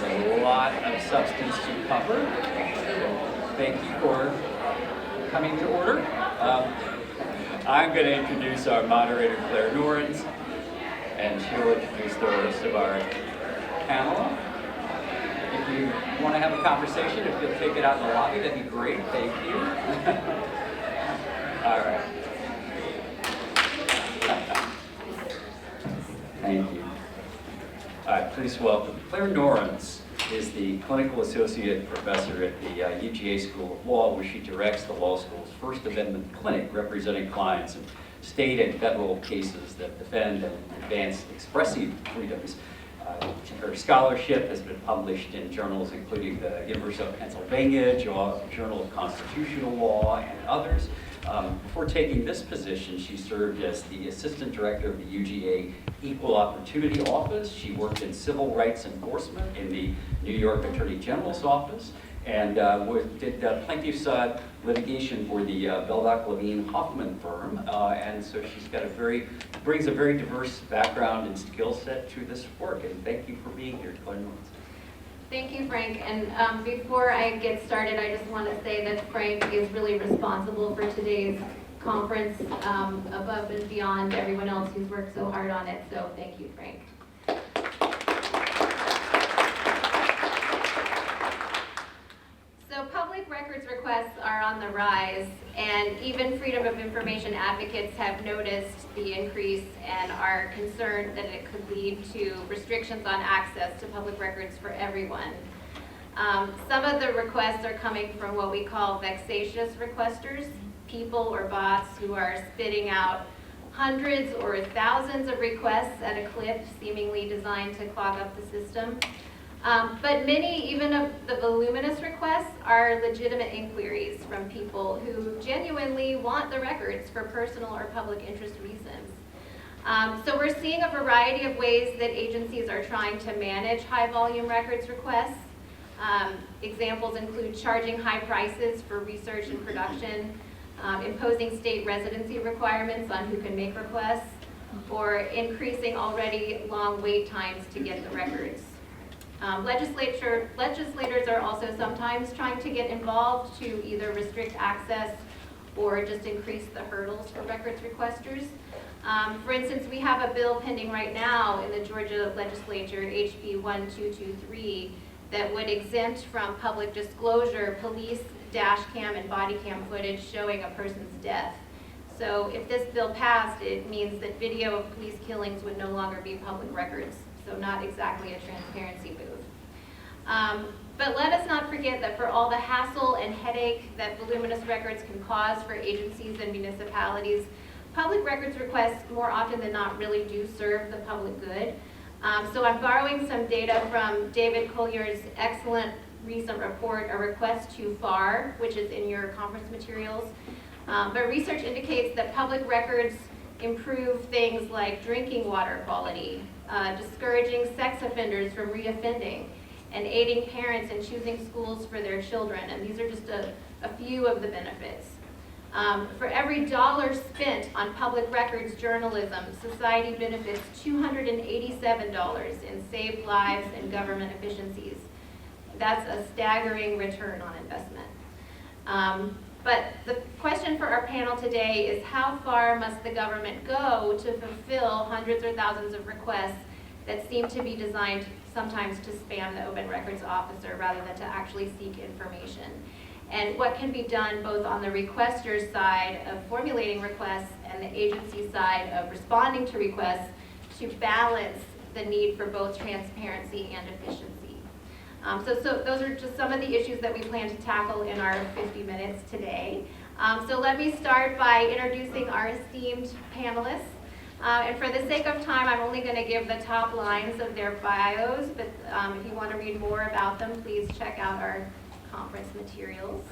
a lot of substance to cover. Thank you for coming to order. I'm going to introduce our moderator, Clare Norins, and she'll introduce the rest of our panel. If you want to have a conversation, if you'll take it out in the lobby, that'd be great. Thank you. All right. Thank you. Please welcome Clare Norins is the clinical associate professor at the UGA School of Law, where she directs the law school's First Amendment clinic, representing clients in state and federal cases that defend and advance expressive freedoms. Her scholarship has been published in journals including the University of Pennsylvania, Journal of Constitutional Law, and others. Before taking this position, she served as the assistant director of the UGA Equal Opportunity Office. She worked in civil rights enforcement in the New York Attorney General's office, and did plaintiff's litigation for the Beldock Levine Hoffman firm. And so she's got brings a very diverse background and skill set to this work. And thank you for being here, Clare Norins. Thank you, Frank. And before I get started, I just want to say that Frank is really responsible for today's conference, above and beyond everyone else who's worked so hard on it. So thank you, Frank. So public records requests are on the rise, and even Freedom of Information advocates have noticed the increase and are concerned that it could lead to restrictions on access to public records for everyone. Some of the requests are coming from what we call vexatious requesters, people or bots who are spitting out hundreds or thousands of requests at a clip, seemingly designed to clog up the system. But many, even of the voluminous requests, are legitimate inquiries from people who genuinely want the records for personal or public interest reasons. So we're seeing a variety of ways that agencies are trying to manage high volume records requests. Examples include charging high prices for research and production, imposing state residency requirements on who can make requests, or increasing already long wait times to get the records. Legislators are also sometimes trying to get involved to either restrict access or just increase the hurdles for records requesters. For instance, we have a bill pending right now in the Georgia legislature, HB 1223, that would exempt from public disclosure police dash cam and body cam footage showing a person's death. So if this bill passed, it means that video of police killings would no longer be public records. So not exactly a transparency move. But let us not forget that for all the hassle and headache that voluminous records can cause for agencies and municipalities, public records requests more often than not really do serve the public good. So I'm borrowing some data from David Cuillier's excellent recent report, A Request Too Far, which is in your conference materials. But research indicates that public records improve things like drinking water quality, discouraging sex offenders from reoffending, and aiding parents in choosing schools for their children. And these are just a few of the benefits. For every dollar spent on public records journalism, society benefits $287 in saved lives and government efficiencies. That's a staggering return on investment. But the question for our panel today is, how far must the government go to fulfill hundreds or thousands of requests that seem to be designed sometimes to spam the open records officer rather than to actually seek information? And what can be done both on the requester's side of formulating requests and the agency side of responding to requests to balance the need for both transparency and efficiency? So those are just some of the issues that we plan to tackle in our 50 minutes today. So let me start by introducing our esteemed panelists. And for the sake of time, I'm only going to give the top lines of their bios, but if you want to read more about them, please check out our conference materials.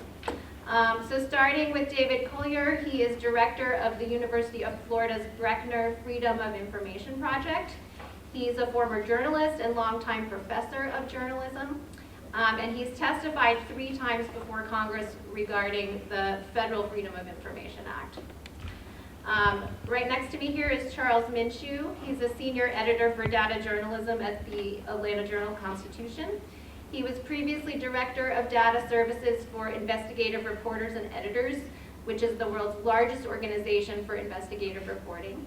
So starting with David Cuillier, he is director of the University of Florida's Brechner Freedom of Information Project. He's a former journalist and longtime professor of journalism, and he's testified 3 times before Congress regarding the Federal Freedom of Information Act. Right next to me here is Charles Minshew. He's a senior editor for data journalism at the Atlanta Journal-Constitution. He was previously Director of Data Services for Investigative Reporters and Editors, which is the world's largest organization for investigative reporting.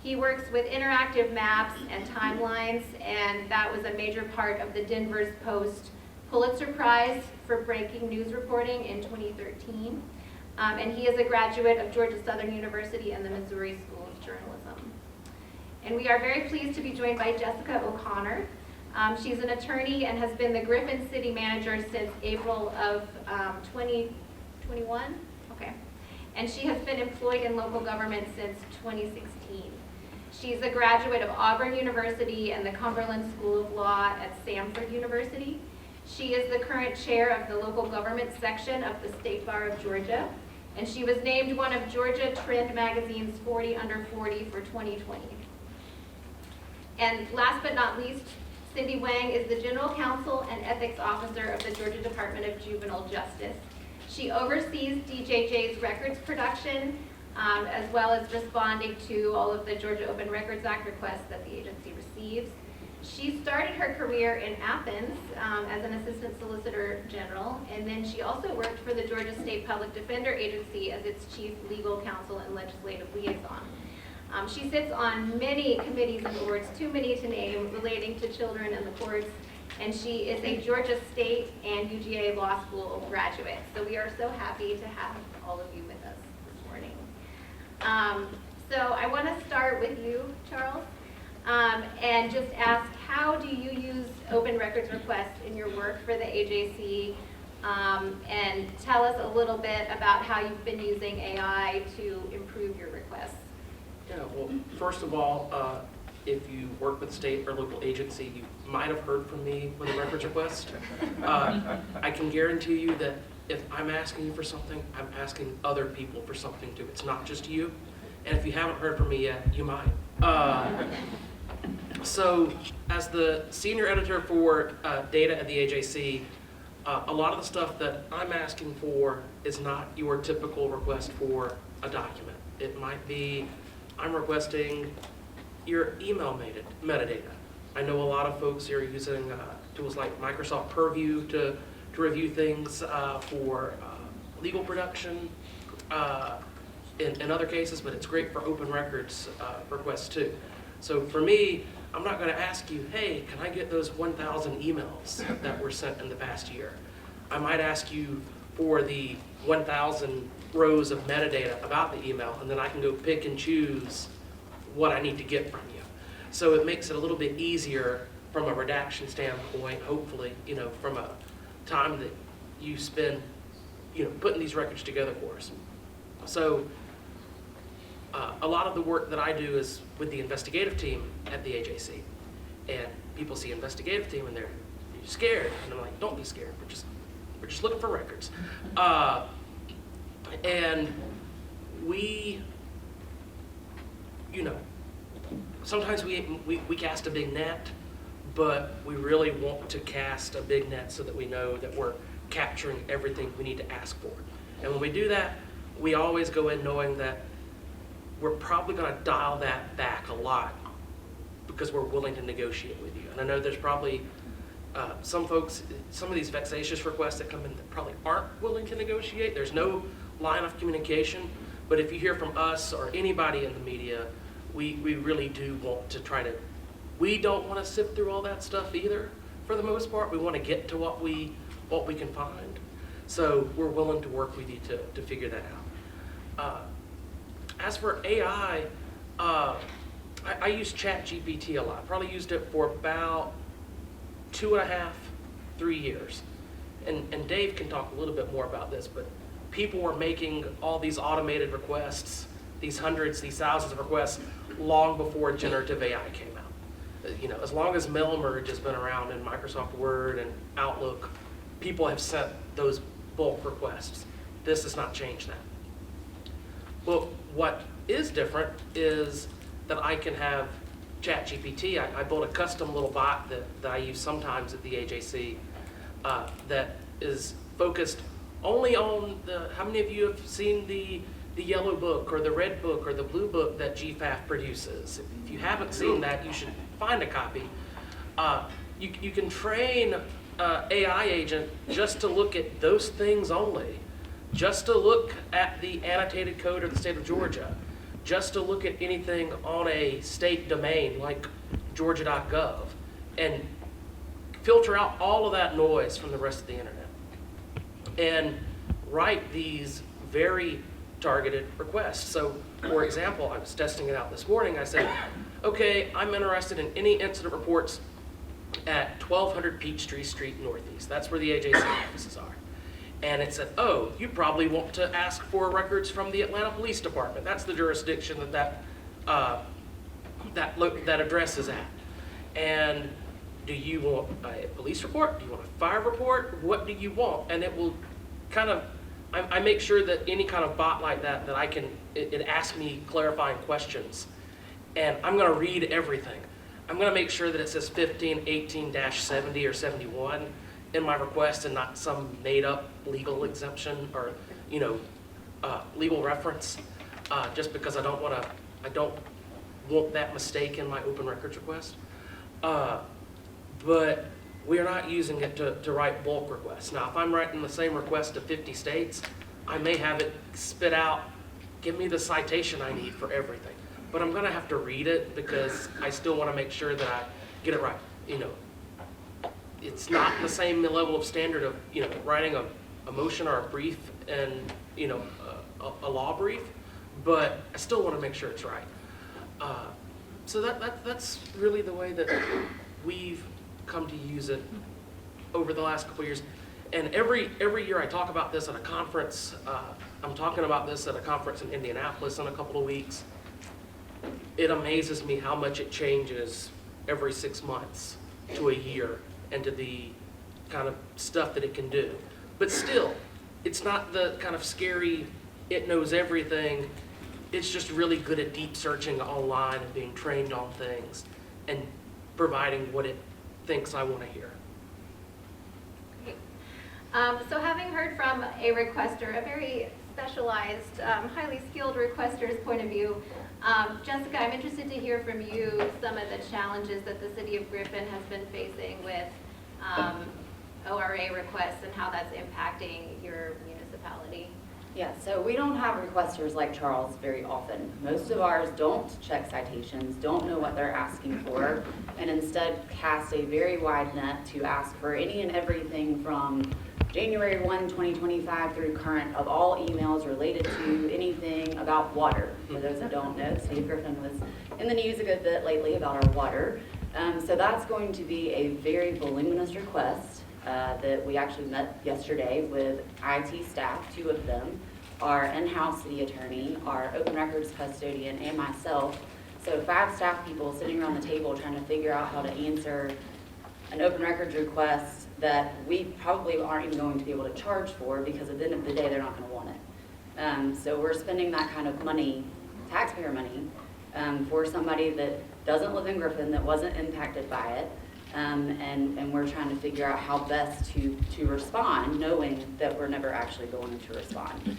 He works with interactive maps and timelines, and that was a major part of the Denver Post Pulitzer Prize for breaking news reporting in 2013. And he is a graduate of Georgia Southern University and the Missouri School of Journalism. And we are very pleased to be joined by Jessica O'Connor. She's an attorney and has been the Griffin City Manager since April of 2021. Okay. And she has been employed in local government since 2016. She's a graduate of Auburn University and the Cumberland School of Law at Samford University. She is the current chair of the local government section of the State Bar of Georgia, and she was named one of Georgia Trend Magazine's 40 Under 40 for 2020. And last but not least, Cindy Wang is the General Counsel and Ethics Officer of the Georgia Department of Juvenile Justice. She oversees DJJ's records production, as well as responding to all of the Georgia Open Records Act requests that the agency receives. She started her career in Athens as an Assistant Solicitor General, and then she also worked for the Georgia State Public Defender Agency as its Chief Legal Counsel and Legislative Liaison. She sits on many committees and boards, too many to name, relating to children and the courts, and she is a Georgia State and UGA Law School graduate. So we are so happy to have all of you with us this morning. So I want to start with you, Charles, and just ask, how do you use open records requests in your work for the AJC? And tell us a little bit about how you've been using AI to improve your requests. Yeah, well, first of all, if you work with a state or local agency, you might have heard from me with a records request. I can guarantee you that if I'm asking you for something, I'm asking other people for something too. It's not just you. And if you haven't heard from me yet, you might. So as the senior editor for data at the AJC, a lot of the stuff that I'm asking for is not your typical request for a document. It might be, I'm requesting your email metadata. I know a lot of folks are using tools like Microsoft Purview to review things for legal production in other cases, but it's great for open records requests too. So for me, I'm not going to ask you, hey, can I get those 1,000 emails that were sent in the past year? I might ask you for the 1,000 rows of metadata about the email, and then I can go pick and choose what I need to get from you. So it makes it a little bit easier from a redaction standpoint, hopefully, from a time that you spend, putting these records together for us. So a lot of the work that I do is with the investigative team at the AJC. And people see investigative team and they're scared. And I'm like, don't be scared. We're just looking for records. And we, sometimes we cast a big net, but we really want to cast a big net so that we know that we're capturing everything we need to ask for. And when we do that, we always go in knowing that we're probably going to dial that back a lot because we're willing to negotiate with you. And I know there's probably some folks, some of these vexatious requests that come in that probably aren't willing to negotiate. There's no line of communication, but if you hear from us or anybody in the media, we really do want to try to, we don't want to sift through all that stuff either. For the most part, we want to get to what we can find. So we're willing to work with you to figure that out. As for AI, I use ChatGPT a lot. Probably used it for about 2.5, 3 years. And Dave can talk a little bit more about this, but people were making all these automated requests, these hundreds, these thousands of requests, long before generative AI came out. As long as mail merge has been around in Microsoft Word and Outlook, people have sent those bulk requests. This does not change that. Well, what is different is that I can have ChatGPT. I built a custom little bot that I use sometimes at the AJC that is focused only on how many of you have seen the yellow book or the red book or the blue book that GFAF produces? If you haven't seen that, you should find a copy. You can train AI agent just to look at those things only, just to look at the annotated code of the state of Georgia, just to look at anything on a state domain like georgia.gov, and filter out all of that noise from the rest of the internet, and write these very targeted requests. So, for example, I was testing it out this morning. I said, okay, I'm interested in any incident reports at 1200 Peachtree Street Northeast. That's where the AJC offices are. And it said, oh, you probably want to ask for records from the Atlanta Police Department. That's the jurisdiction that address is at. And do you want a police report? Do you want a fire report? What do you want? And it will kind of, I make sure that any kind of bot like that I can, it asks me clarifying questions. And I'm gonna read everything. I'm gonna make sure that it says 1518-70 or 71 in my request and not some made up legal exemption or, legal reference, just because I don't want that mistake in my open records request. But we are not using it to write bulk requests. Now, if I'm writing the same request to 50 states, I may have it spit out, give me the citation I need for everything. But I'm gonna have to read it because I still wanna make sure that I get it right. It's not the same level of standard of, writing a motion or a brief and, a law brief, but I still wanna make sure it's right. So that's really the way that we've come to use it over the last couple of years. And every year I talk about this at a conference. I'm talking about this at a conference in Indianapolis in a couple of weeks. It amazes me how much it changes every 6 months to a year and to the kind of stuff that it can do. But still, it's not the kind of scary, it knows everything. It's just really good at deep searching online and being trained on things and providing what it thinks I want to hear. So having heard from a requester, a very specialized, highly skilled requester's point of view, Jessica, I'm interested to hear from you some of the challenges that the city of Griffin has been facing with ORA requests and how that's impacting your municipality. Yeah, so we don't have requesters like Charles very often. Most of ours don't check citations, don't know what they're asking for, and instead cast a very wide net to ask for any and everything from January 1, 2025 through current of all emails related to anything about water. For those that don't know, the city of Griffin was in the news a good bit lately about our water. So that's going to be a very voluminous request that we actually met yesterday with IT staff, 2 of them, our in-house city attorney, our open records custodian, and myself. So 5 staff people sitting around the table trying to figure out how to answer an open records request that we probably aren't even going to be able to charge for because at the end of the day, they're not going to want it. So we're spending that kind of money, taxpayer money, for somebody that doesn't live in Griffin, that wasn't impacted by it. And we're trying to figure out how best to respond, knowing that we're never actually going to respond.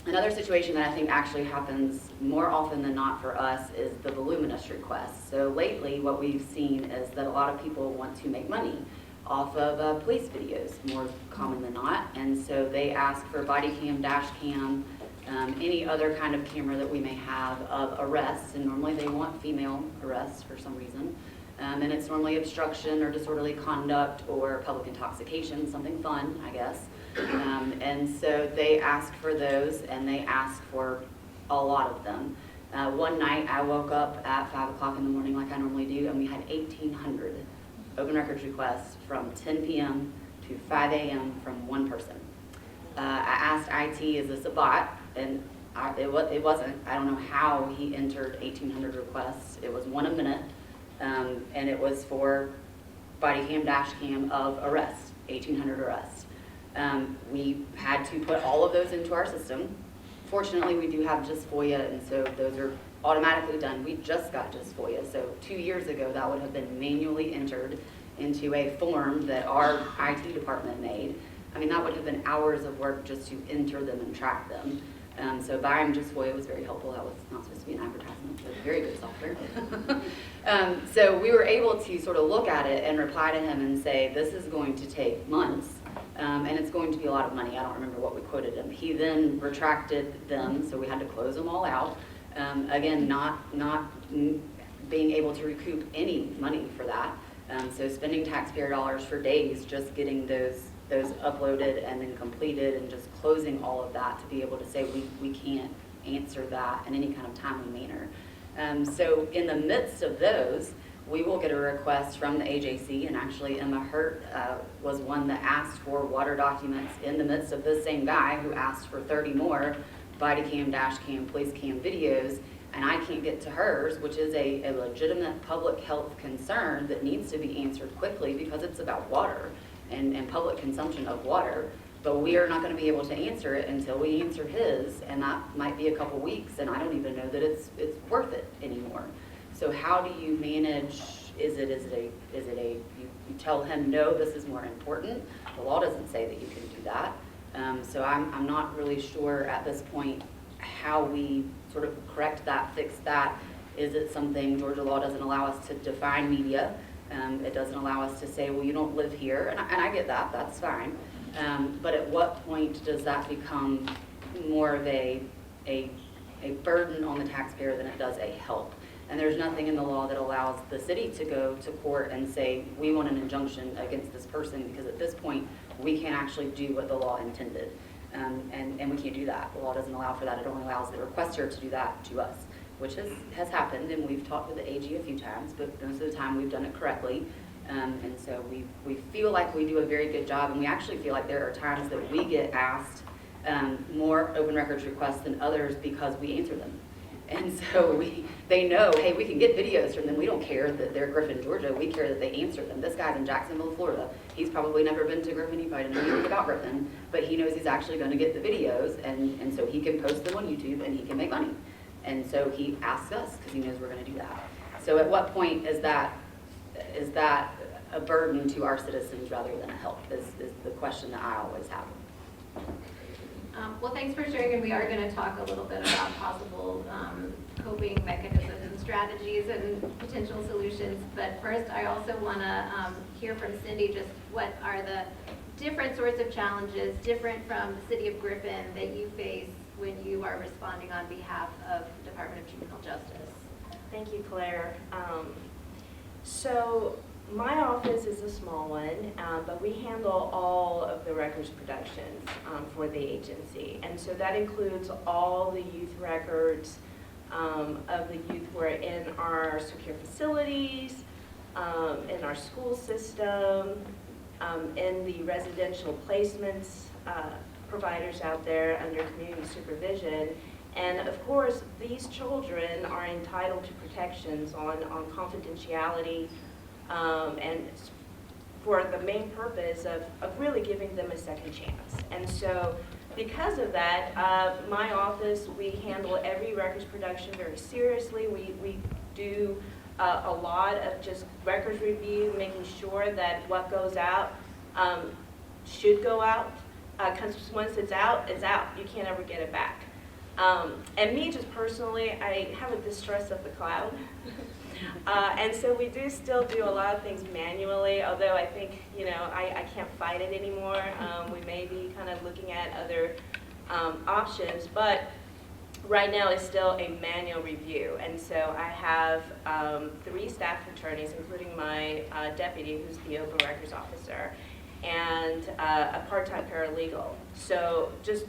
Another situation that I think actually happens more often than not for us is the voluminous requests. So lately, what we've seen is that a lot of people want to make money off of police videos, more common than not. And so they ask for body cam, dash cam, any other kind of camera that we may have of arrests. And normally they want female arrests for some reason. And it's normally obstruction or disorderly conduct or public intoxication, something fun, I guess. And so they ask for those, and they ask for a lot of them. One night I woke up at 5 o'clock in the morning like I normally do, and we had 1,800 open records requests from 10 p.m. to 5 a.m. from one person. I asked IT, is this a bot? And it wasn't. I don't know how he entered 1,800 requests. It was 1 a minute. And it was for body cam, dash cam of arrests, 1,800 arrests. We had to put all of those into our system. Fortunately, we do have just FOIA, and so those are automatically done. We just got just FOIA, so 2 years ago that would have been manually entered into a form that our IT department made. I mean, that would have been hours of work just to enter them and track them. So buying just FOI was very helpful. That was not supposed to be an advertisement, but very good software. So we were able to sort of look at it and reply to him and say, this is going to take months, and it's going to be a lot of money. I don't remember what we quoted him. He then retracted them, so we had to close them all out. Again, not being able to recoup any money for that. So spending taxpayer dollars for days just getting those uploaded and then completed and just closing all of that to be able to say we can't answer that in any kind of timely manner. So in the midst of those, we will get a request from the AJC, and actually Emma Hurt was one that asked for water documents in the midst of this same guy who asked for 30 more body cam, dash cam, police cam videos, and I can't get to hers, which is a legitimate public health concern that needs to be answered quickly because it's about water and public consumption of water. But we are not going to be able to answer it until we answer his, and that might be a couple weeks, and I don't even know that it's worth it anymore. So how do you manage, is it you tell him, no, this is more important. The law doesn't say that you can do that. So I'm not really sure at this point how we sort of correct that, fix that. Is it something Georgia law doesn't allow us to define media? It doesn't allow us to say, well, you don't live here, and I get that, that's fine. But at what point does that become more of a burden on the taxpayer than it does a help? And there's nothing in the law that allows the city to go to court and say, we want an injunction against this person, because at this point, we can't actually do what the law intended. And we can't do that. The law doesn't allow for that. It only allows the requester to do that to us, which has happened, and we've talked with the AG a few times, but most of the time we've done it correctly. And so we feel like we do a very good job, and we actually feel like there are times that we get asked more open records requests than others because we answer them. And so they know, hey, we can get videos from them. We don't care that they're Griffin, Georgia. We care that they answer them. This guy's in Jacksonville, Florida. He's probably never been to Griffin. He probably doesn't know anything about Griffin, but he knows he's actually going to get the videos, and so he can post them on YouTube and he can make money. And so he asks us because he knows we're going to do that. So at what point is that a burden to our citizens rather than a help is the question that I always have. Well, thanks for sharing, and we are going to talk a little bit about possible coping mechanisms and strategies and potential solutions. But first, I also want to hear from Cindy just what are the different sorts of challenges, different from the city of Griffin, that you face when you are responding on behalf of the Department of Juvenile Justice. Thank you, Claire. So my office is a small one, but we handle all of the records productions for the agency. And so that includes all the youth records of the youth who are in our secure facilities, in our school system, in the residential placements providers out there under community supervision. And of course, these children are entitled to protections on confidentiality, and for the main purpose of really giving them a second chance. And so because of that, my office, we handle every records production very seriously. We do a lot of just records review, making sure that what goes out should go out, because once it's out, you can't ever get it back. And me just personally, I have a distrust of the cloud. And so we do still do a lot of things manually, although I think, I can't fight it anymore. We may be kind of looking at other options, but right now it's still a manual review. And so I have 3 staff attorneys, including my deputy, who's the open records officer, and a part-time paralegal. So just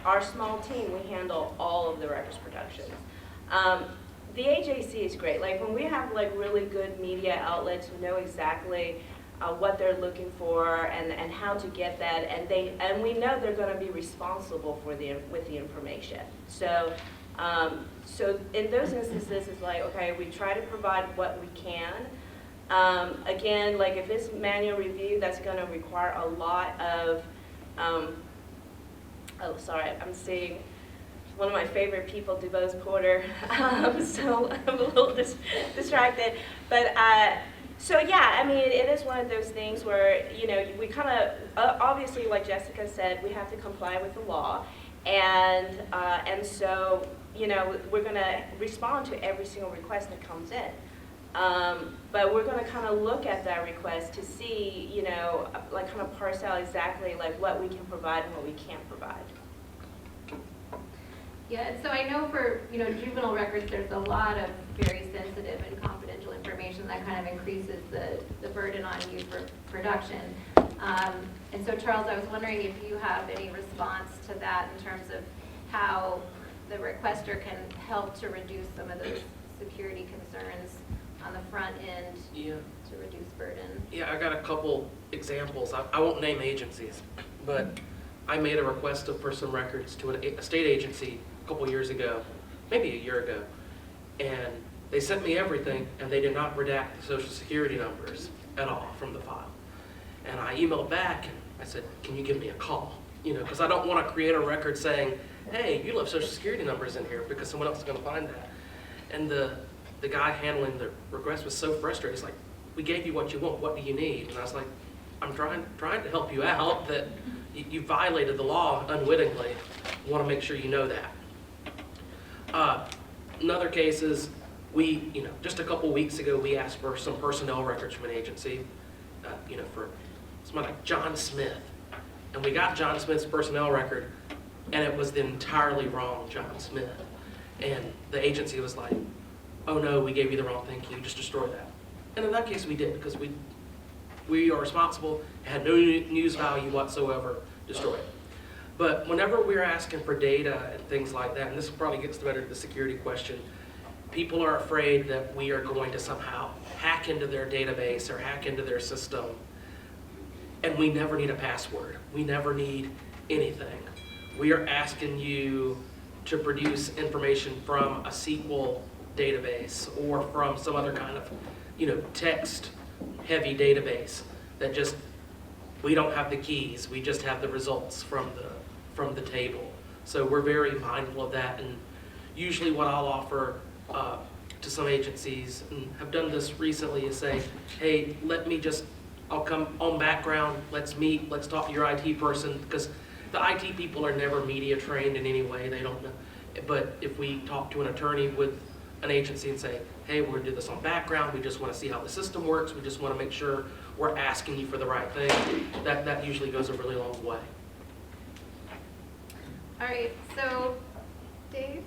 our small team, we handle all of the records productions. The AJC is great. Like when we have really good media outlets who know exactly what they're looking for and how to get that, and we know they're going to be responsible with the information. So so in those instances, it's like, okay, we try to provide what we can. Again, like if it's manual review, that's going to require a lot of oh, sorry, I'm seeing one of my favorite people, DuBose Porter, so I'm a little distracted. But so yeah, I mean, it is one of those things where, we kind of, obviously, like Jessica said, we have to comply with the law. And so, you know, we're going to respond to every single request that comes in. But we're going to kind of look at that request to see, you know, like kind of parse out exactly like what we can provide and what we can't provide. Yeah, and so I know for, you know, juvenile records, there's a lot of very sensitive and confidential information that kind of increases the burden on you for production. And so Charles, I was wondering if you have any response to that in terms of how the requester can help to reduce some of those security concerns on the front end to reduce burden. Yeah, I got a couple examples. I won't name agencies, but I made a request for some records to a state agency a couple years ago, maybe a year ago, and they sent me everything, and they did not redact the social security numbers at all from the file. And I emailed back, and I said, can you give me a call? You know, because I don't want to create a record saying, hey, you left social security numbers in here, because someone else is going to find that. And the guy handling the request was so frustrated. He's like, we gave you what you want, what do you need? And I was like, I'm trying to help you out, that you violated the law unwittingly. I want to make sure you know that. Another case is, just a couple weeks ago, we asked for some personnel records from an agency, for somebody like John Smith. And we got John Smith's personnel record, and it was the entirely wrong John Smith. And the agency was like, oh no, we gave you the wrong thing, can you just destroy that? And in that case, we did, because we are responsible, it had no news value whatsoever, destroy it. But whenever we're asking for data and things like that, and this probably gets better to the security question, people are afraid that we are going to somehow hack into their database or hack into their system. And we never need a password. We never need anything. We are asking you to produce information from a SQL database or from some other kind of, text-heavy database that just, we don't have the keys. We just have the results from the table. So we're very mindful of that. And usually what I'll offer to some agencies, and have done this recently, is say, hey, I'll come on background, let's meet, let's talk to your IT person, because the IT people are never media trained in any way, they don't know. But if we talk to an attorney with an agency and say, hey, we're gonna do this on background, we just wanna see how the system works, we just wanna make sure we're asking you for the right thing, that usually goes a really long way. All right, so Dave,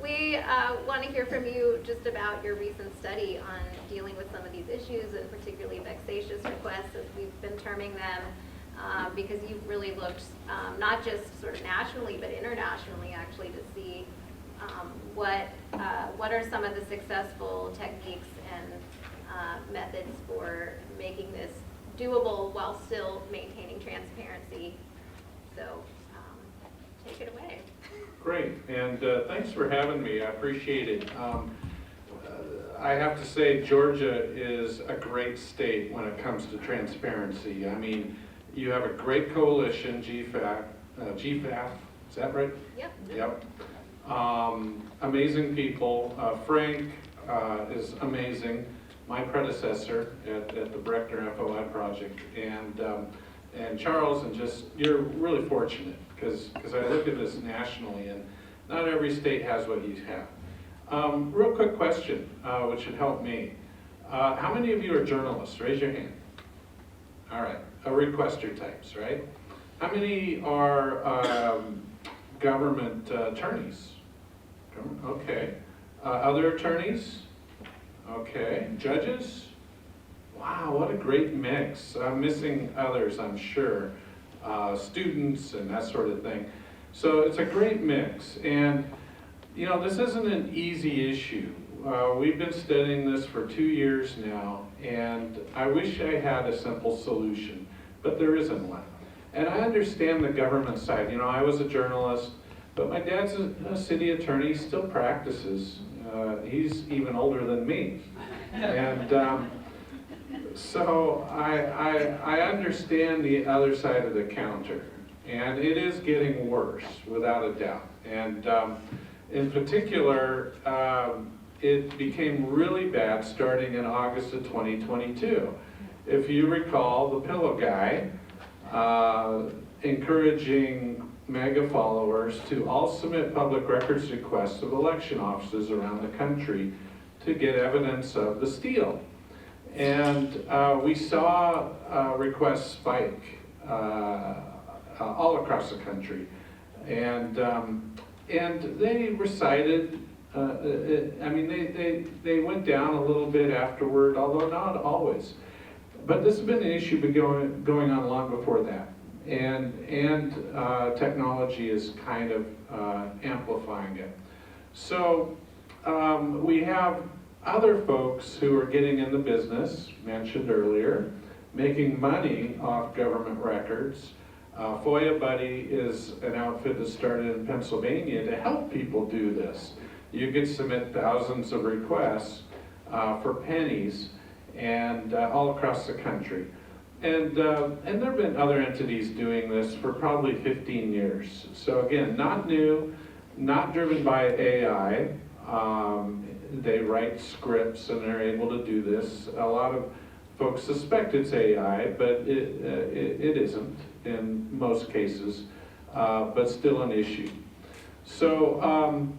we want to hear from you just about your recent study on dealing with some of these issues, and particularly vexatious requests, as we've been terming them, because you've really looked not just sort of nationally, but internationally, actually, to see what are some of the successful techniques and methods for making this doable while still maintaining transparency. So take it away. Great, and thanks for having me. I appreciate it. I have to say Georgia is a great state when it comes to transparency. I mean, you have a great coalition, GFAF, is that right? Yep. Yep. Amazing people. Frank is amazing, my predecessor at the Brechner F.O.I project, and Charles, and you're really fortunate, because I look at this nationally, and not every state has what you have. Real quick question, which should help me. How many of you are journalists? Raise your hand. All right, requester types, right? How many are government attorneys? Okay. Other attorneys? Okay. Judges? Wow, what a great mix. I'm missing others, I'm sure. Students and that sort of thing. So it's a great mix. And, this isn't an easy issue. We've been studying this for 2 years now, and I wish I had a simple solution, but there isn't one. And I understand the government side. I was a journalist, but my dad's a city attorney, still practices. He's even older than me. And so I understand the other side of the counter, and it is getting worse, without a doubt. And in particular, it became really bad starting in August of 2022. If you recall, the pillow guy encouraging mega followers to all submit public records requests of election offices around the country to get evidence of the steal. And we saw requests spike all across the country. And they recited, I mean, they went down a little bit afterward, although not always. But this has been an issue going on long before that. And technology is kind of amplifying it. So we have other folks who are getting in the business, mentioned earlier, making money off government records. FOIA Buddy is an outfit that started in Pennsylvania to help people do this. You could submit thousands of requests for pennies and all across the country. And there have been other entities doing this for probably 15 years. So again, not new, not driven by AI. They write scripts and they're able to do this. A lot of folks suspect it's AI, but it isn't in most cases, but still an issue. So,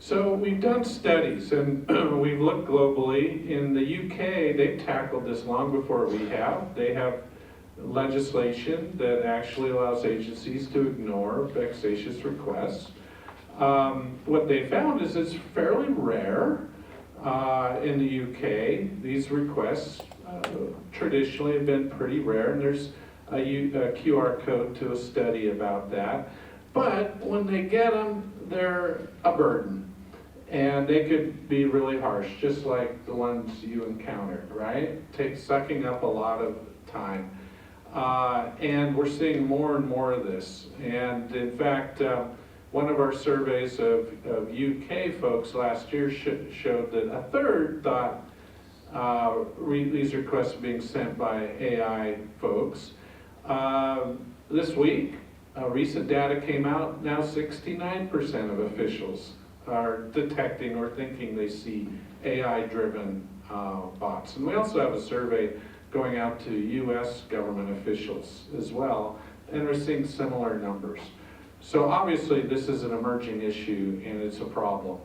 so we've done studies and we've looked globally. In the UK, they've tackled this long before we have. They have legislation that actually allows agencies to ignore vexatious requests. What they found is it's fairly rare in the UK. These requests traditionally have been pretty rare, and there's a QR code to a study about that. But when they get them, they're a burden. And they could be really harsh, just like the ones you encountered, right? Sucking up a lot of time. And we're seeing more and more of this. And in fact, one of our surveys of UK folks last year showed that a third thought these requests are being sent by AI folks. This week, recent data came out, now 69% of officials are detecting or thinking they see AI-driven bots. And we also have a survey going out to US government officials as well, and we're seeing similar numbers. So obviously this is an emerging issue and it's a problem.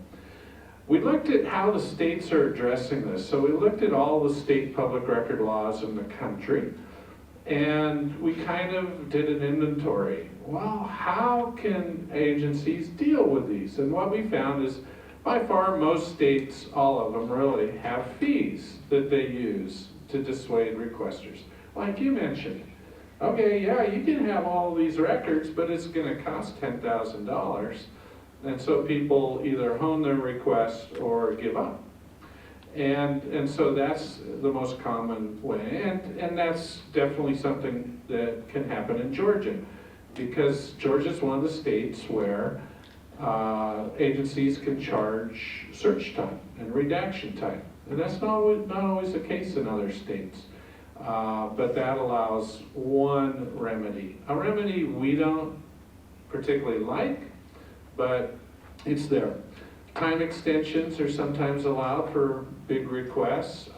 We looked at how the states are addressing this. So we looked at all the state public record laws in the country, and we kind of did an inventory. Well, how can agencies deal with these? And what we found is, by far, most states, all of them really, have fees that they use to dissuade requesters. Like you mentioned, okay, yeah, you can have all these records, but it's going to cost $10,000. And so people either hone their request or give up. And so that's the most common way. And that's definitely something that can happen in Georgia, because Georgia's one of the states where agencies can charge search time and redaction time. And that's not always the case in other states. But that allows one remedy. A remedy we don't particularly like, but it's there. Time extensions are sometimes allowed for big requests.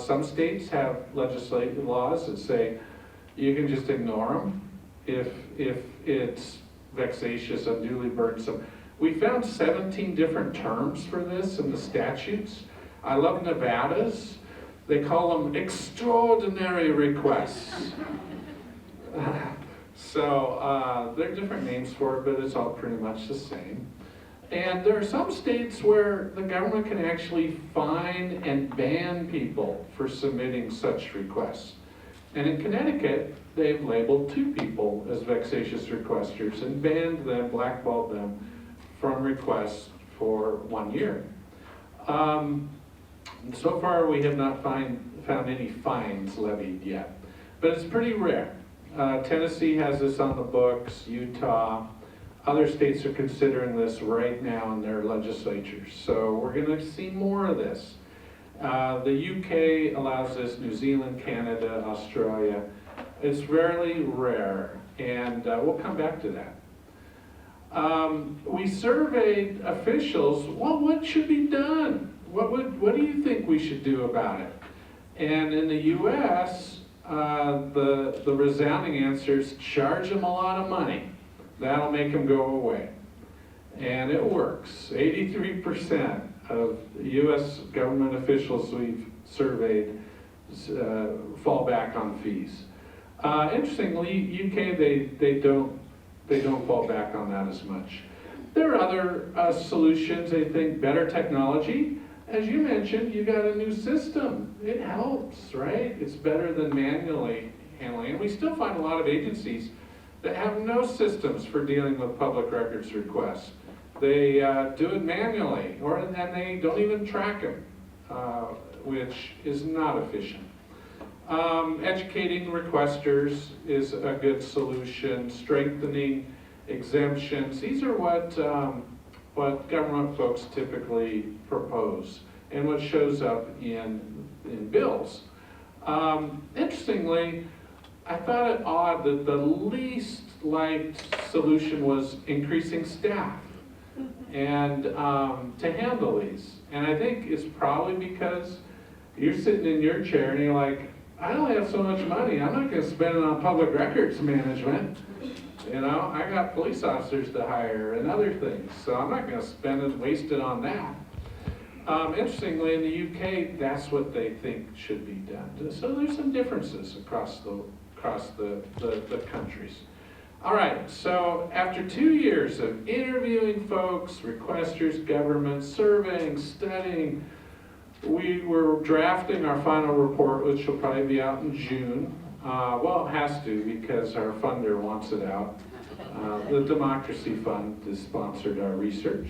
Some states have legislative laws that say you can just ignore them if it's vexatious, unduly burdensome. We found 17 different terms for this in the statutes. I love Nevada's. They call them extraordinary requests. So there are different names for it, but it's all pretty much the same. And there are some states where the government can actually fine and ban people for submitting such requests. And in Connecticut, they've labeled 2 people as vexatious requesters and banned them, blackballed them from requests for 1 year. So far, we have not found any fines levied yet, but it's pretty rare. Tennessee has this on the books, Utah. Other states are considering this right now in their legislatures. So we're going to see more of this. The UK allows this, New Zealand, Canada, Australia. It's very rare, and we'll come back to that. We surveyed officials, well, what should be done? What do you think we should do about it? And in the US, the resounding answer is charge them a lot of money. That'll make them go away. And it works. 83% of US government officials we've surveyed fall back on fees. Interestingly, UK, they don't fall back on that as much. There are other solutions, I think, better technology. As you mentioned, you got a new system. It helps, right? It's better than manually handling. And we still find a lot of agencies that have no systems for dealing with public records requests. They do it manually, and they don't even track them, which is not efficient. Educating requesters is a good solution. Strengthening exemptions. These are what government folks typically propose and what shows up in bills. Interestingly, I thought it odd that the least liked solution was increasing staff and to handle these. And I think it's probably because you're sitting in your chair and you're like, I only have so much money. I'm not going to spend it on public records management. You know, I got police officers to hire and other things, so I'm not going to spend it, waste it on that. Interestingly, in the UK, that's what they think should be done. So there's some differences across the countries. All right, so after 2 years of interviewing folks, requesters, government, surveying, studying, we were drafting our final report, which will probably be out in June. Well, it has to because our funder wants it out. The Democracy Fund has sponsored our research.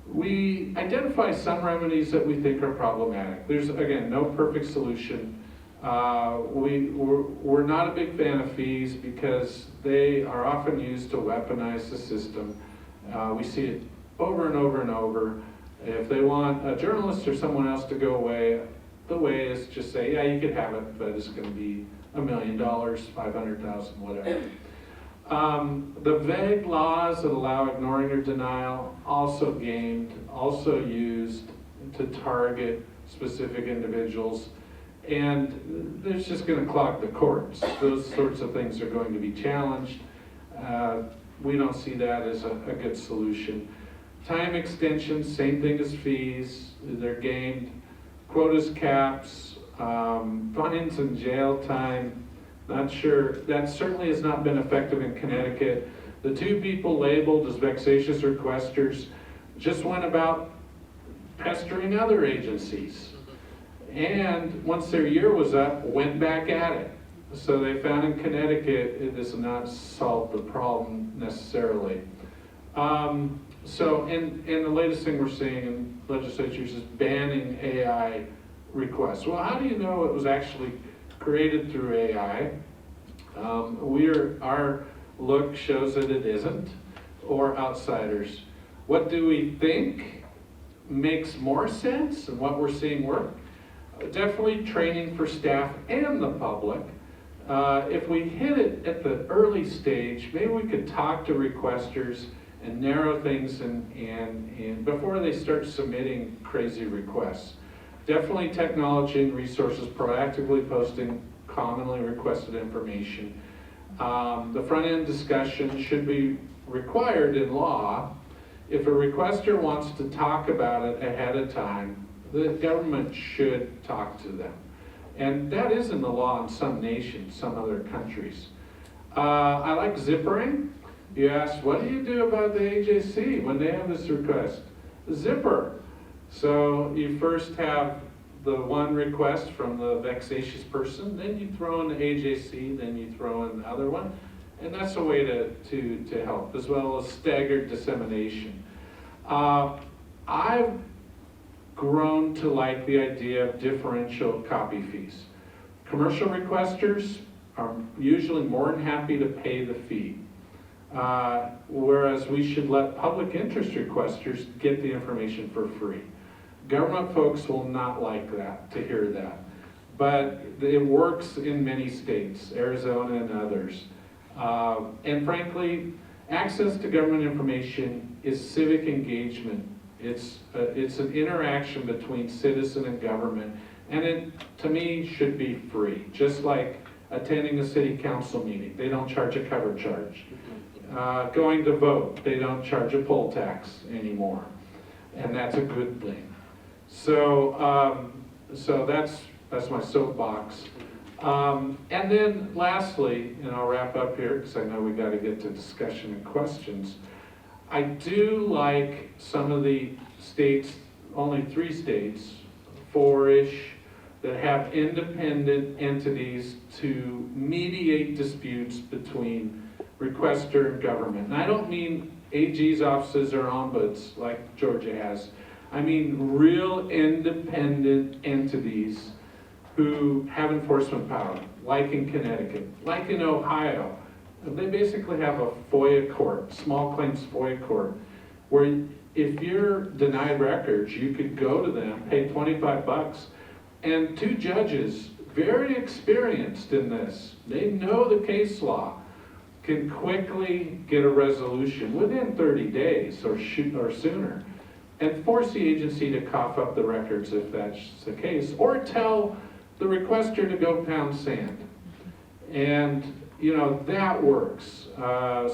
We identify some remedies that we think are problematic. There's, again, no perfect solution. We're not a big fan of fees because they are often used to weaponize the system. We see it over and over and over. If they want a journalist or someone else to go away, the way is just say, yeah, you could have it, but it's going to be $1 million, $500,000, whatever. The vague laws that allow ignoring or denial, also gamed, also used to target specific individuals, and there's just going to clog the courts. Those sorts of things are going to be challenged. We don't see that as a good solution. Time extensions, same thing as fees. They're gamed. Quotas, caps, fines and jail time. Not sure. That certainly has not been effective in Connecticut. The 2 people labeled as vexatious requesters just went about pestering other agencies. And once their year was up, went back at it. So they found in Connecticut it does not solve the problem necessarily. And the latest thing we're seeing in legislatures is banning AI requests. Well, how do you know it was actually created through AI? Our look shows that it isn't, or outsiders. What do we think makes more sense and what we're seeing work? Definitely training for staff and the public. If we hit it at the early stage, maybe we could talk to requesters and narrow things and before they start submitting crazy requests. Definitely technology and resources, proactively posting commonly requested information. The front-end discussion should be required in law. If a requester wants to talk about it ahead of time, the government should talk to them. And that is in the law in some nations, some other countries. I like zippering. You asked, what do you do about the AJC when they have this request? Zipper. So you first have the one request from the vexatious person, then you throw in the AJC, then you throw in the other one. And that's a way to help, as well as staggered dissemination. I've grown to like the idea of differential copy fees. Commercial requesters are usually more than happy to pay the fee. Whereas we should let public interest requesters get the information for free. Government folks will not like that, to hear that. But it works in many states, Arizona and others. And frankly, access to government information is civic engagement. It's an interaction between citizen and government, And it, to me, should be free, just like attending a city council meeting. They don't charge a cover charge. Going to vote, they don't charge a poll tax anymore. And that's a good thing. So, so that's my soapbox. And then lastly, and I'll wrap up here because I know we got to get to discussion and questions. I do like some of the states, only 3 states, 4-ish, that have independent entities to mediate disputes between requester and government. And I don't mean AG's offices or ombuds like Georgia has. I mean real independent entities who have enforcement power, like in Connecticut, like in Ohio. They basically have a FOIA court, small claims FOIA court, where if you're denied records, you could go to them, pay $25, and 2 judges, very experienced in this, they know the case law, can quickly get a resolution within 30 days or sooner, and force the agency to cough up the records if that's the case, or tell the requester to go pound sand. And you know, that works.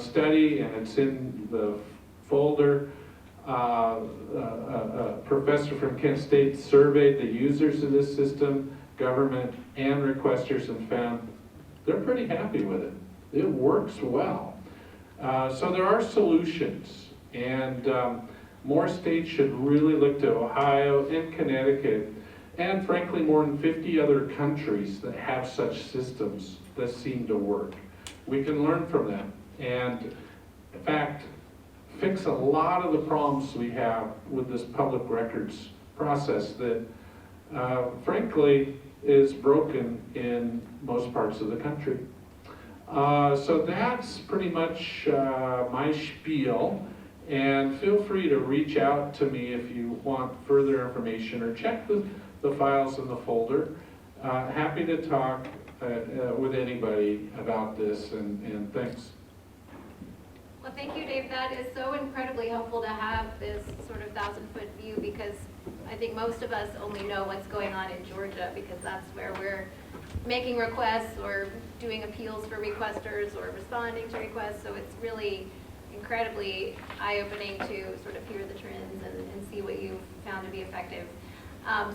Study, and it's in the folder. A professor from Kent State surveyed the users of this system, government and requesters, and found they're pretty happy with it. It works well. So there are solutions, and more states should really look to Ohio and Connecticut, and frankly more than 50 other countries that have such systems that seem to work. We can learn from them, and in fact, fix a lot of the problems we have with this public records process that frankly is broken in most parts of the country. So that's pretty much my spiel, and feel free to reach out to me if you want further information, or check the files in the folder. Happy to talk with anybody about this, and thanks. Well, thank you, Dave. That is so incredibly helpful to have this sort of 1,000-foot view, because I think most of us only know what's going on in Georgia because that's where we're making requests or doing appeals for requesters or responding to requests. So it's really incredibly eye-opening to sort of hear the trends and see what you've found to be effective.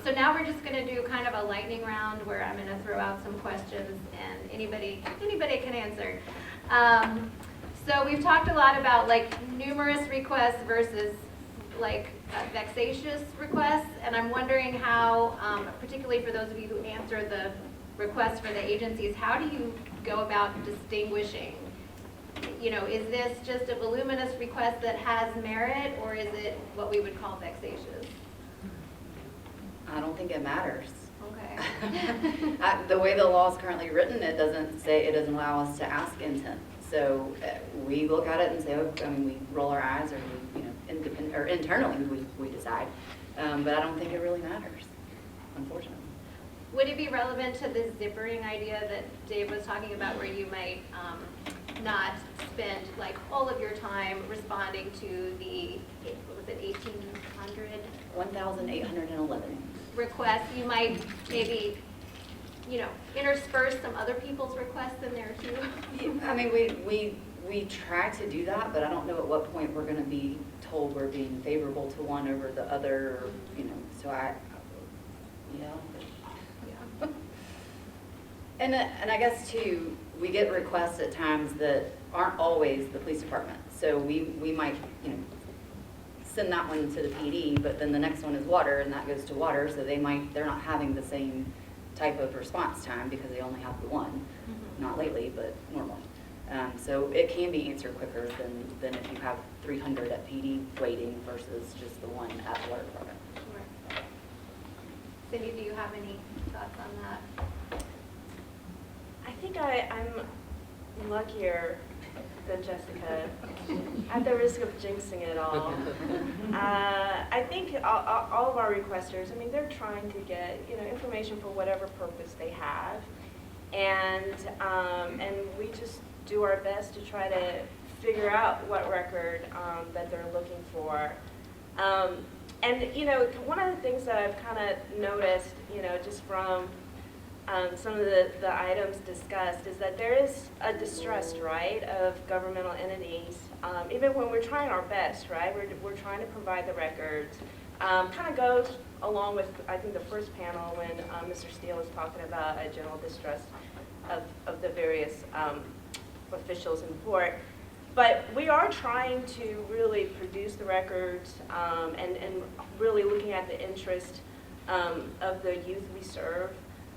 So now we're just going to do kind of a lightning round where I'm going to throw out some questions and anybody can answer. So we've talked a lot about like numerous requests versus like vexatious requests, and I'm wondering how, particularly for those of you who answer the requests for the agencies, how do you go about distinguishing? You know, is this just a voluminous request that has merit, or is it what we would call vexatious? I don't think it matters. Okay. The way the law is currently written, it doesn't allow us to ask intent. So we look at it and say, oh, I mean, we roll our eyes, or we, you know, or internally we decide. But I don't think it really matters, unfortunately. Would it be relevant to this zippering idea that Dave was talking about, where you might not spend like all of your time responding to the, what was it, 1,800? 1,811. Requests? You might maybe, you know, intersperse some other people's requests in there too. I mean, we try to do that, but I don't know at what point we're going to be told we're being favorable to one over the other, or, you know. So yeah. And I guess too, we get requests at times that aren't always the police department. So we might, you know, send that one to the PD, but then the next one is water, and that goes to water. So they're not having the same type of response time because they only have the one. Mm-hmm. Not lately, but normally. So it can be answered quicker than if you have 300 at PD waiting versus just the one at the water department. Sure. Cindy, do you have any thoughts on that? I think I'm luckier than Jessica, at the risk of jinxing it all. I think all of our requesters, I mean, they're trying to get, you know, information for whatever purpose they have, and we just do our best to try to figure out what record that they're looking for. And, you know, one of the things that I've kind of noticed, you know, just from some of the items discussed is that there is a distrust, right, of governmental entities, even when we're trying our best, right? We're trying to provide the records. Kind of goes along with, I think, the first panel when Mr. Steele was talking about a general distrust of the various officials in court. But we are trying to really produce the records and really looking at the interest of the youth we serve.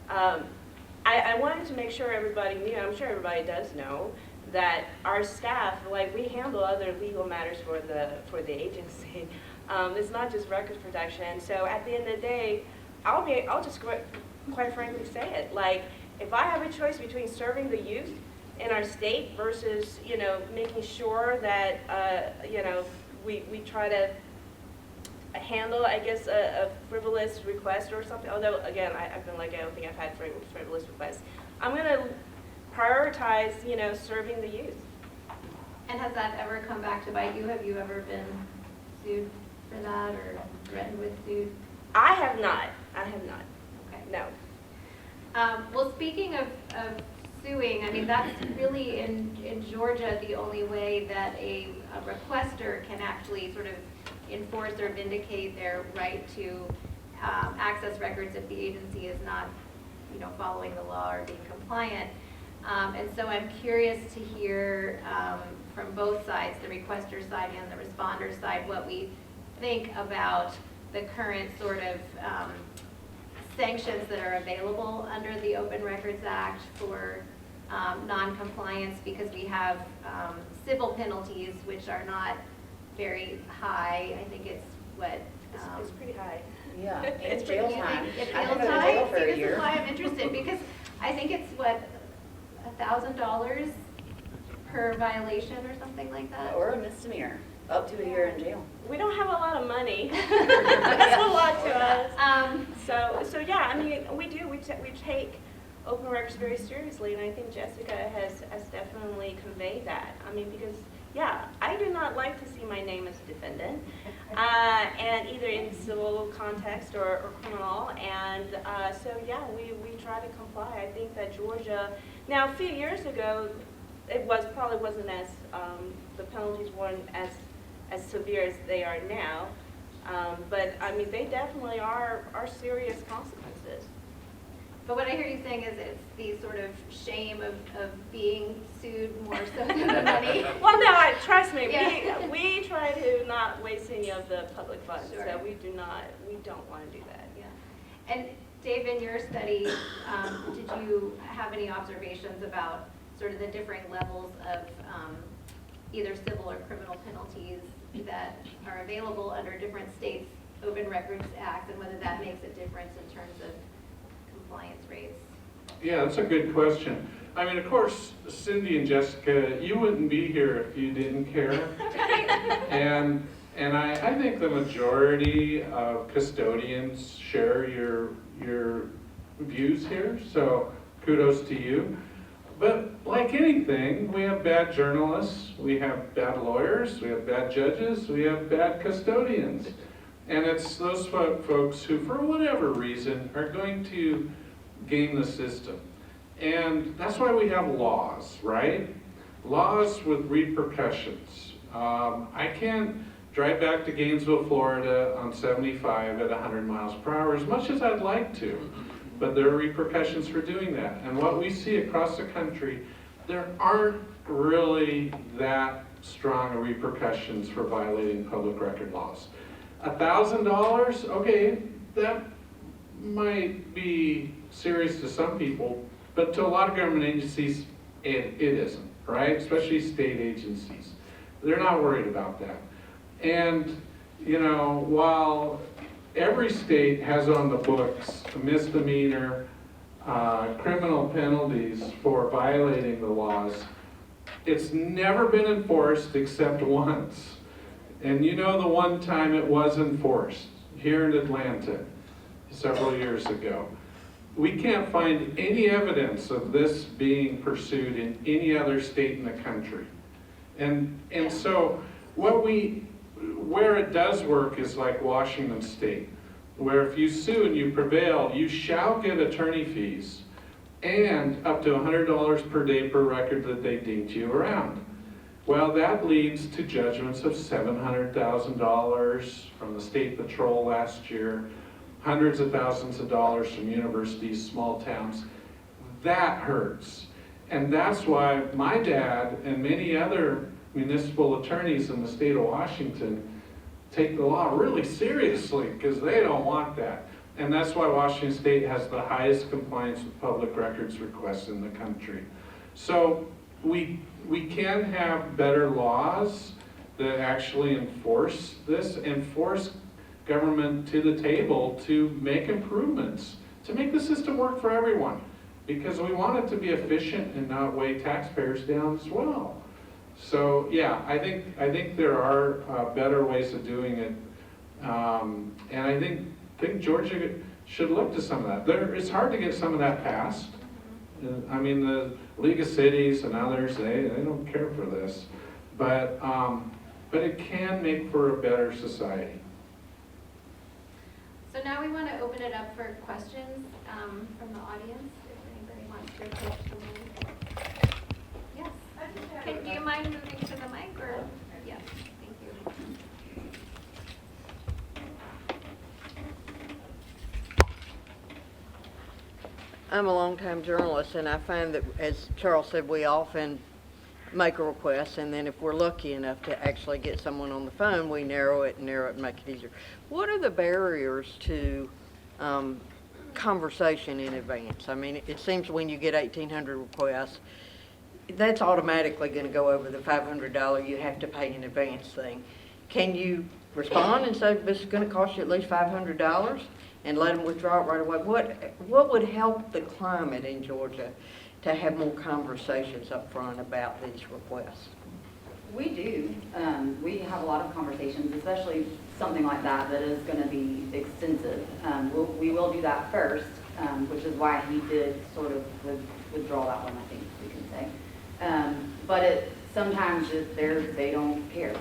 I wanted to make sure everybody knew, I'm sure everybody does know, that our staff, like, we handle other legal matters for the agency. It's not just records production. So at the end of the day, I'll just quite frankly say it. Like, if I have a choice between serving the youth in our state versus, you know, making sure that, you know, we try to handle, I guess, a frivolous request or something. Although, again, I've been like, I don't think I've had frivolous requests. I'm going to prioritize, you know, serving the youth. And has that ever come back to bite you? Have you ever been sued for that or threatened with suit? I have not. I have not. Okay. No. Well, speaking of suing, I mean, that's really in Georgia the only way that a requester can actually sort of enforce or vindicate their right to access records if the agency is not, you know, following the law or being compliant. And so I'm curious to hear from both sides, the requester side and the responder side, what we think about the current sort of sanctions that are available under the Open Records Act for non-compliance, because we have civil penalties which are not very high. I think it's what? It's pretty high. Yeah, It's and jail pretty time. It I've feels been in high. jail for See, a this year. is why I'm interested, because I think it's what, $1,000 per violation or something like that. Or a misdemeanor, up to a year in jail. We don't have a lot of money. That's a lot to us. So yeah, I mean, we take open records very seriously, and I think Jessica has definitely conveyed that. I mean, because yeah, I do not like to see my name as a defendant, and either in civil context or criminal, and so yeah, we try to comply. I think that Georgia, now a few years ago, it probably wasn't as, the penalties weren't as severe as they are now, but I mean, they definitely are serious consequences. But what I hear you saying is it's the sort of shame of being sued more so than the money. Well, no, trust me, Yeah. we try to not waste any of the public funds, Sure. so we don't want to do that. Yeah. And Dave, in your study, did you have any observations about sort of the differing levels of either civil or criminal penalties that are available under different states' Open Records Act, and whether that makes a difference in terms of compliance rates? Yeah, that's a good question. I mean, of course, Cindy and Jessica, you wouldn't be here if you didn't care. And I think the majority of custodians share your views here, so kudos to you. But like anything, we have bad journalists, we have bad lawyers, we have bad judges, we have bad custodians. And it's those folks who, for whatever reason, are going to game the system. And that's why we have laws, right? Laws with repercussions. I can't drive back to Gainesville, Florida on 75 at 100 miles per hour as much as I'd like to. But there are repercussions for doing that. And what we see across the country, there aren't really that strong repercussions for violating public record laws. $1,000, okay, that might be serious to some people, but to a lot of government agencies, it isn't, right? Especially state agencies. They're not worried about that. And, you know, while every state has on the books misdemeanor criminal penalties for violating the laws, it's never been enforced except once. And you know the one time it was enforced, here in Atlanta, several years ago. We can't find any evidence of this being pursued in any other state in the country. And so what we Where it does work is like Washington State, where if you sue and you prevail, you shall get attorney fees and up to $100 per day per record that they ding to you around. Well, that leads to judgments of $700,000 from the State Patrol last year, hundreds of thousands of dollars from universities, small towns. That hurts. And that's why my dad and many other municipal attorneys in the state of Washington take the law really seriously, because they don't want that. And that's why Washington State has the highest compliance with public records requests in the country. So we can have better laws that actually enforce this, and force government to the table to make improvements, to make the system work for everyone, because we want it to be efficient and not weigh taxpayers down as well. So yeah, I think there are better ways of doing it, and I think Georgia should look to some of that. It's hard to get some of that passed. I mean, the League of Cities and others, they don't care for this, but it can make for a better society. So now we want to open it up for questions from the audience, if anybody wants to approach the mic. Yes. Do you mind moving to the mic, or? Yes, thank you. I'm a longtime journalist, and I find that, as Charles said, we often make a request, and then if we're lucky enough to actually get someone on the phone, we narrow it and make it easier. What are the barriers to conversation in advance? I mean, it seems when you get 1,800 requests, that's automatically going to go over the $500 you have to pay in advance thing. Can you respond and say, this is going to cost you at least $500, and let them withdraw it right away? What would help the climate in Georgia to have more conversations up front about these requests? We do. We have a lot of conversations, especially something like that is going to be extensive. We will do that first, which is why he did sort of withdraw that one, I think we can say. But sometimes they don't care.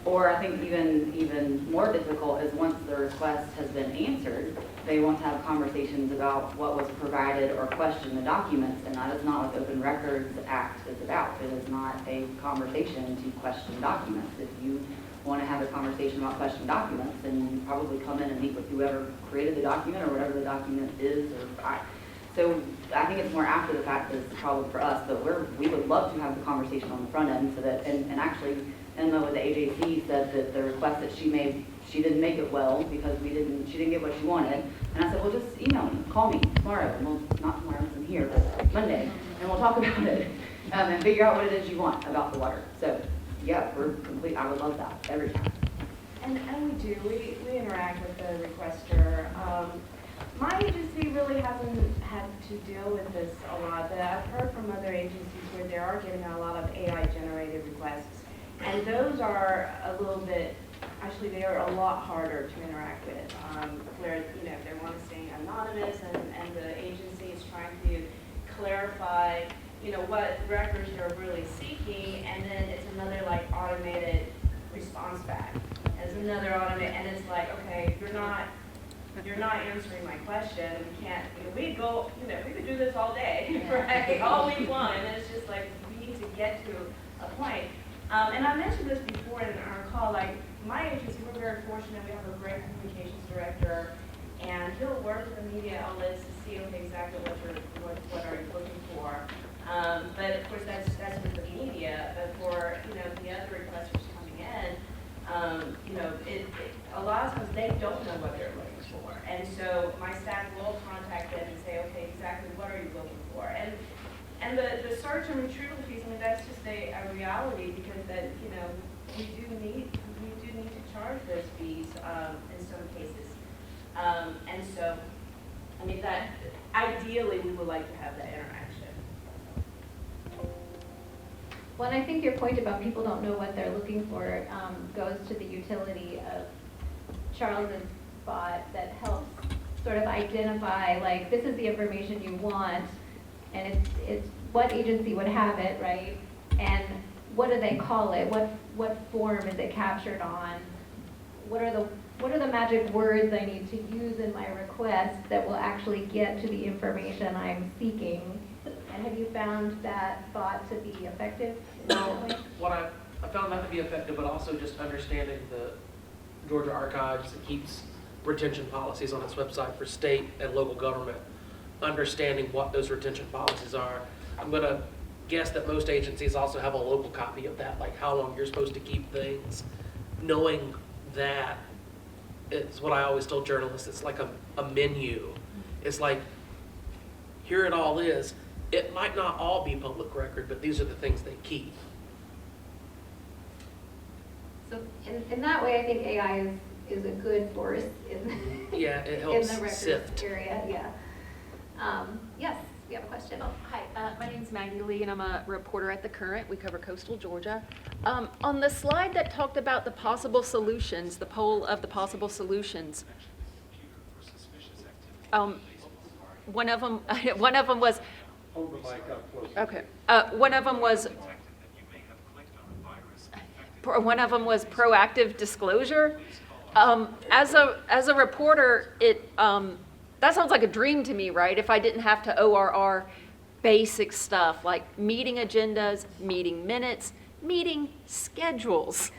Or I think even more difficult is once the request has been answered, they want to have conversations about what was provided or question the documents, and that is not what the Open Records Act is about. It is not a conversation to question documents. If you want to have a conversation about question documents, then you probably come in and meet with whoever created the document or whatever the document is. So I think it's more after the fact that's the problem for us, but we would love to have the conversation on the front end, so that, and actually, Emma with the AJC said that the request that she made, she didn't make it well because she didn't get what she wanted. And I said, well, just email me, call me tomorrow, and not tomorrow, I'm here, but Monday, and we'll talk about it and figure out what it is you want about the water. So yeah, I would love that every time. And we interact with the requester. My agency really hasn't had to deal with this a lot, but I've heard from other agencies where they are getting a lot of AI-generated requests. And those are a little bit, actually they are a lot harder to interact with, where, they want to stay anonymous, and the agency is trying to clarify, what records they're really seeking, and then it's another like automated response back. It's another automated, and it's like, okay, you're not answering my question. We can't, we could do this all day, right? All week long, and it's just like, we need to get to a point. And I mentioned this before in our call, like my agency, we're very fortunate. We have a great communications director, and he'll work with the media outlets to see exactly what are you looking for. But of course, that's with the media. But for the other requesters coming in, a lot of times they don't know what they're looking for, and so my staff will contact them and say, okay, exactly what are you looking for, and the search and retrieval fees. I mean, that's just a reality, because that we do need to charge those fees in some cases, and so I mean that ideally we would like to have that interaction. Well, and I think your point about people don't know what they're looking for goes to the utility of Charles's bot that helps sort of identify, like, this is the information you want, and it's what agency would have it, right? And what do they call it? What form is it captured on? what are the magic words I need to use in my request that will actually get to the information I'm seeking? And have you found that thought to be effective? What I found that to be effective, but also just understanding the Georgia Archives that keeps retention policies on its website for state and local government, understanding what those retention policies are. I'm going to guess that most agencies also have a local copy of that, like how long you're supposed to keep things. Knowing that, it's what I always tell journalists, it's like a menu. It's like, here it all is. It might not all be public record, but these are the things they keep. So in that way, I think AI is a good force in, Yeah, it in helps the records sift. area. Yeah. Yes, we have a question. Hi, my name's Maggie Lee, and I'm a reporter at The Current. We cover coastal Georgia. On the slide that talked about the possible solutions, the poll of the possible solutions, one of them was, Hold the mic up close. okay, one of them was proactive disclosure. As a reporter, that sounds like a dream to me, right? If I didn't have to ORR basic stuff like meeting agendas, meeting minutes, meeting schedules.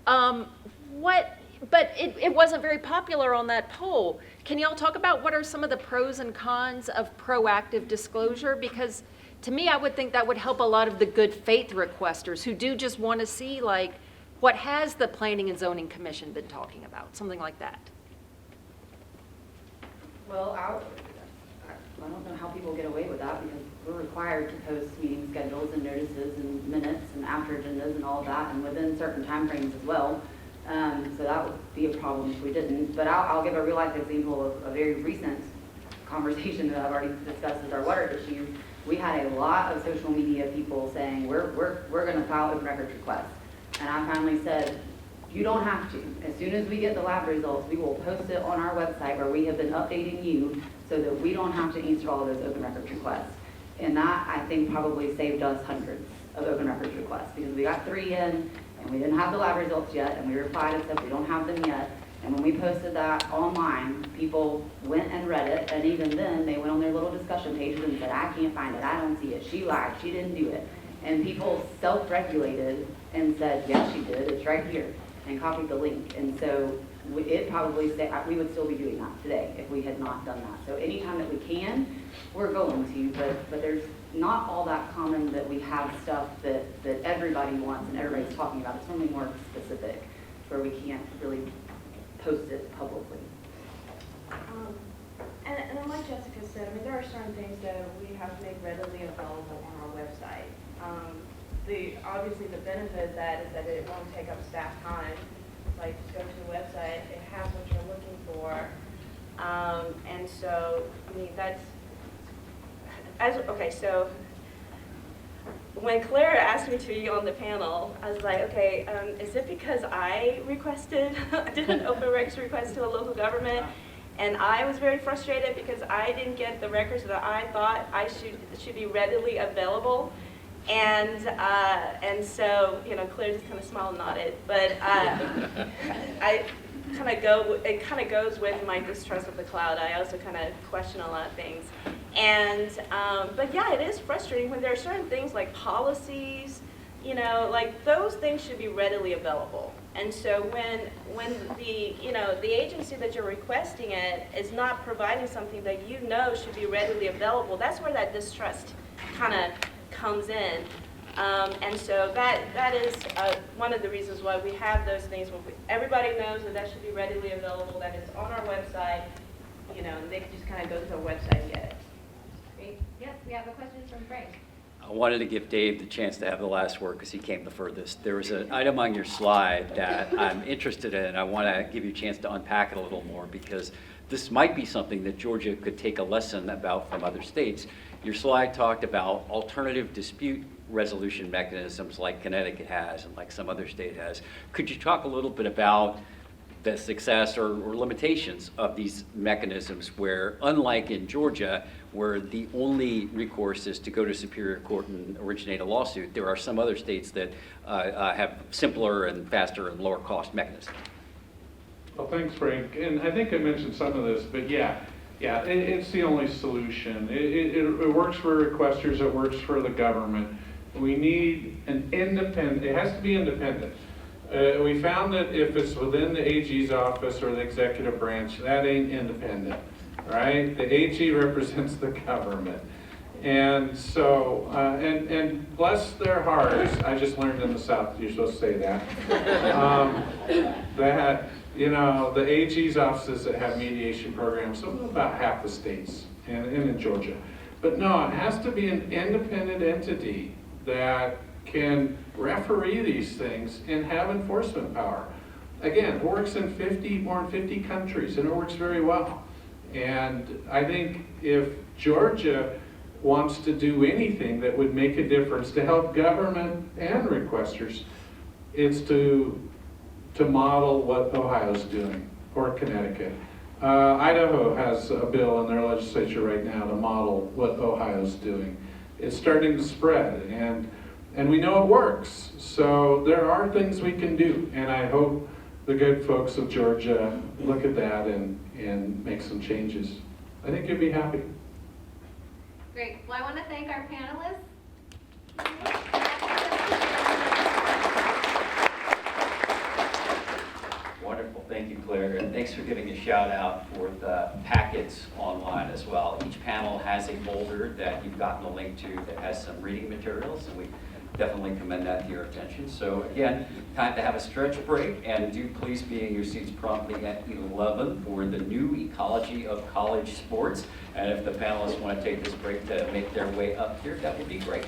But it wasn't very popular on that poll. Can y'all talk about what are some of the pros and cons of proactive disclosure? Because to me, I would think that would help a lot of the good faith requesters who do just want to see, like, what has the Planning and Zoning Commission been talking about? Something like that. Well, I don't know how people get away with that because we're required to post meeting schedules and notices and minutes and after agendas and all of that and within certain timeframes as well. So that would be a problem if we didn't. But I'll give a real life example of a very recent conversation that I've already discussed with our water issue. We had a lot of social media people saying we're going to file open records requests. And I finally said, you don't have to. As soon as we get the lab results, we will post it on our website where we have been updating you so that we don't have to answer all of those open records requests. And that, I think, probably saved us hundreds of open records requests because we got 3 in and we didn't have the lab results yet and we replied and said we don't have them yet. And when we posted that online, people went and read it, and even then they went on their little discussion pages and said, I can't find it, I don't see it, she lied, she didn't do it. And people self-regulated and said, yes, she did, it's right here, and copied the link. And so it probably we would still be doing that today if we had not done that. So anytime that we can, we're going to, but there's not all that common that we have stuff that everybody wants and everybody's talking about. It's something more specific where we can't really post it publicly. And like Jessica said, I mean, there are certain things that we have to make readily available on our website. Obviously the benefit of that is that it won't take up staff time. Like, just go to the website, it has what you're looking for. And so, I mean, so when Clare asked me to be on the panel, I was like, okay, is it because I did an open records request to a local government, and I was very frustrated because I didn't get the records that I thought should be readily available, and so, you know, Clare just kind of smiled and nodded, but it kind of goes with my distrust of the cloud. I also kind of question a lot of things. And, but yeah, it is frustrating when there are certain things like policies, you know, like those things should be readily available. And so when the agency that you're requesting it is not providing something that you know should be readily available, that's where that distrust kind of comes in. And so that is one of the reasons why we have those things. Everybody knows that should be readily available, that it's on our website, you know, and they can just kind of go to our website and get it. Great. Yes, we have a question from Frank. I wanted to give Dave the chance to have the last word because he came the furthest. There was an item on your slide that I'm interested in, and I want to give you a chance to unpack it a little more because this might be something that Georgia could take a lesson about from other states. Your slide talked about alternative dispute resolution mechanisms like Connecticut has and like some other state has. Could you talk a little bit about the success or limitations of these mechanisms where, unlike in Georgia, where the only recourse is to go to Superior Court and originate a lawsuit, there are some other states that have simpler and faster and lower cost mechanisms? Well, thanks, Frank. And I think I mentioned some of this, but it's the only solution. It works for requesters, it works for the government. We need an independent, it has to be independent. We found that if it's within the AG's office or the executive branch, that ain't independent, right? The AG represents the government. And so, and bless their hearts, I just learned in the South, you're supposed to say that, that, you know, the AG's offices that have mediation programs, some about half the states and in Georgia. But no, it has to be an independent entity that can referee these things and have enforcement power. Again, it works in more than 50 countries, and it works very well. And I think if Georgia wants to do anything that would make a difference to help government and requesters, it's to model what Ohio's doing, or Connecticut. Idaho has a bill in their legislature right now to model what Ohio's doing. It's starting to spread, and we know it works. So there are things we can do, and I hope the good folks of Georgia look at that and make some changes. I think you'll be happy. Great. Well, I want to thank our panelists. Wonderful, thank you, Claire, and thanks for giving a shout out for the packets online as well. Each panel has a folder that you've gotten a link to that has some reading materials, and we definitely commend that to your attention. So again, time to have a stretch break, and do please be in your seats promptly at 11 for the new ecology of college sports. And if the panelists want to take this break to make their way up here, that would be great.